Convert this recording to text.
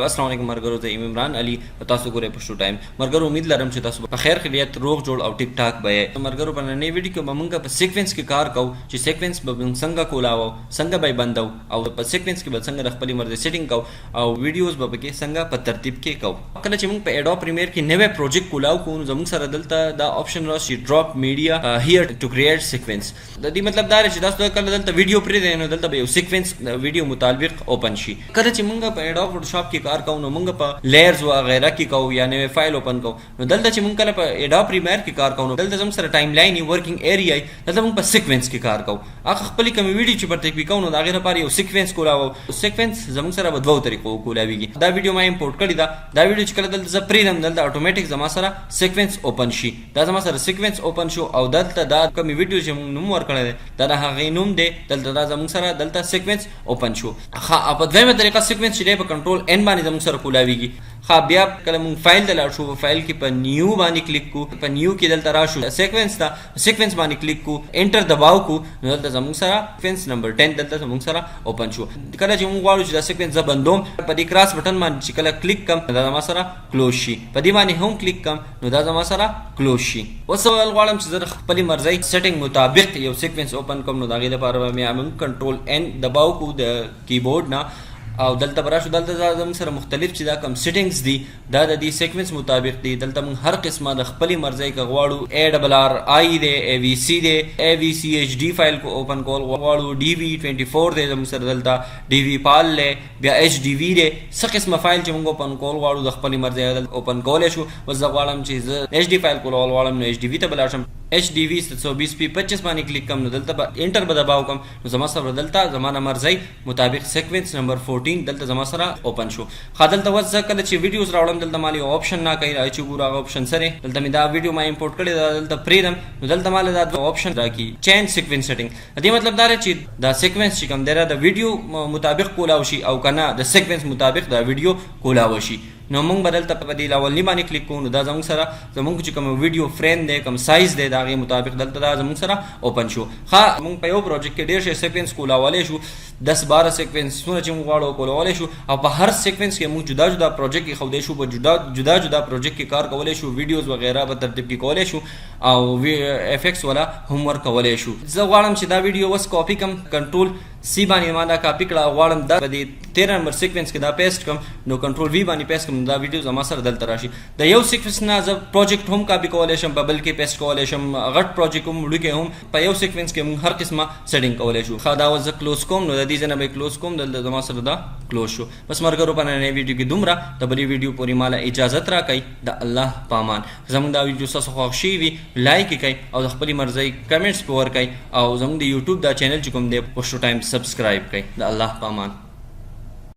अस्सलाम वालेकुम مرګرو ته عمران علي تاسو ګورئ پښتو ټایم مرګرو امید لرم چې تاسو په خیر خیریت روغ جوړ او ټیک ټاک به مرګرو په نننۍ ویډیو کې به موږ په سیکوینس کې کار کوو چې سیکوینس به څنګه کولاو څنګه به بندو او په سیکوینس کې به څنګه خپل مرزي سیټینګ کوو او ویډیوز به کې څنګه په ترتیب کې کوو کله چې موږ په اډوب پریمیر کې نوې پروجیکټ کولاو کوو زموږ سره دلته دا آپشن راشي ډراپ میډیا هیر ټو کریټ سیکوینس د دې مطلب دا چې تاسو کله دلته ویډیو پرې دی نو دلته به یو سیکوینس ویډیو مطابق اوپن شي کله چې موږ په اډوب فوټوشاپ کې کار کوو نو موږ لیئرز وغیرہ کې کوو یا نوې فایل اوپن کوو نو دلته چې موږ کله په اډوب پریمیر کې کار کوو نو دلته زموږ سره ټایم لاین ورکینګ ایریا دلته موږ په سیکوینس کې کار کوو هغه خپل کوم ویډیو چې پرته کې کوو نو دا غیر لپاره یو سیکوینس کولاو سیکوینس زموږ سره په دوه طریقو کولاویږي دا ویډیو ما امپورټ کړی دا ویډیو چې کله دلته ز پریدم دلته اتوماتیک زما سره سیکوینس اوپن شي دا زما سره سیکوینس اوپن شو او دلته دا کوم ویډیو چې موږ نوم ورکړی دا هغه نوم دی دلته دا زموږ سره دلته سیکوینس اوپن شو ها په دویمه طریقه سیکوینس چې په کنټرول ان باندې زموږ سره کولاویږي ها بیا کله موږ فایل ته لاړ شو فایل کې په نیو باندې کلیک کو په نیو کې دلته راشو سیکوینس باندې کلیک کو انټر دباو کو نو دلته زموږ سره سیکوینس نمبر 10 دلته زموږ سره اوپن شو کله چې موږ غواړو چې دا سیکوینس ز بندوم په دې کراس بٹن باندې چې کله کلیک کم دا زما سره کلوز شي په دې باندې هم کلیک کم نو دا زما سره کلوز شي وسوال غواړم چې زه خپل مرزي سیټینګ مطابق یو سیکوینس اوپن کوم نو دا غي لپاره مې کنټرول ان دباو کو د کیبورډ نه او دلته براشو دلته زموږ سره مختلف چې دا کوم سیټینګز دي دا د دې سیکوینس مطابق دي دلته موږ هر قسمه د خپل مرزي کا غواړو ای ډبل آر آی دی ای وی سی دی ای وی سی ایچ डी فایل کو اوپن کول غواړو ډي وی 24 دی زموږ سره دلته ډي وی پال له بیا ایچ डी وی دی څه قسمه فایل چې موږ اوپن کول غواړو د خپل مرزي اوپن کول شو وز غواړم چې ایچ डी فایل کول غواړم نو ایچ डी وی ته بلاشم ایچ डी وی 720 پی 25 باندې کلیک کوم نو دلته انټر به دباو کوم نو زما سره دلته زمانه مرزي مطابق سیکوینس نمبر 14 دلته زما سره اوپن شو خدلته وځه کله چې ویډیوز راوړم دلته مالي آپشن نه کوي چې ګور هغه آپشن سره دلته می دا ویډیو ما امپورټ کړی دلته پریدم نو دلته مال دا آپشن راکی چینج سیکوینس سیټینګ دې مطلب دا چې دا سیکوینس چې کوم دی دا ویډیو مطابق کولاو شي او کنه د سیکوینس مطابق دا ویډیو کولاو شي نو موږ بدلته په دې لاول نیمه کلیک کوو نو دا زموږ سره زموږ چې کوم ویډیو فریم دی کوم سایز دی دا غي مطابق دلته دا زموږ سره اوپن شو ها موږ په یو پروجیکټ کې ډیر شي سیکوینس کولاولې شو 10-12 سیکوینسونه چې موږ غواړو کولولې شو او په هر سیکوینس کې موږ جدا جدا پروجیکټ کې خو دې شو په جدا پروجیکټ کې کار کولې شو ویډیوز وغیرہ په ترتیب کې کولې شو او اف ایکس ولا هم ورک کولې شو زه غواړم چې دا ویډیو وس کاپی کم کنټرول سی باندې ما دا کاپی کړه غواړم دا په 13 نمبر سیکوینس کې دا پیسټ کم نو کنټرول وی باندې پیسټ کم دا ویډیو زما سره دلته راشي د یو سیکوینس نه ز پروجیکټ هم کاپی کولای شم ببل کې پیسټ کولای شم غټ پروجیکټ هم وړي کې هم په یو سیکوینس کې هم هر قسمه سیټینګ کولای شو خا دا وز کلوز کوم نو د دې ځنه به کلوز کوم دلته زما سره دا کلوز شو بس مرګرو په نن ویډیو کې دومره د بلې ویډیو پوری مال اجازه را کوي د الله پامان زموږ دا ویډیو تاسو خوښ شي وي لایک کړئ او د خپل مرزي کمنټس پور کړئ او زموږ د یوټیوب دا چینل چې کوم دی پښتو ټایم سبسکرایب کړئ د الله پامان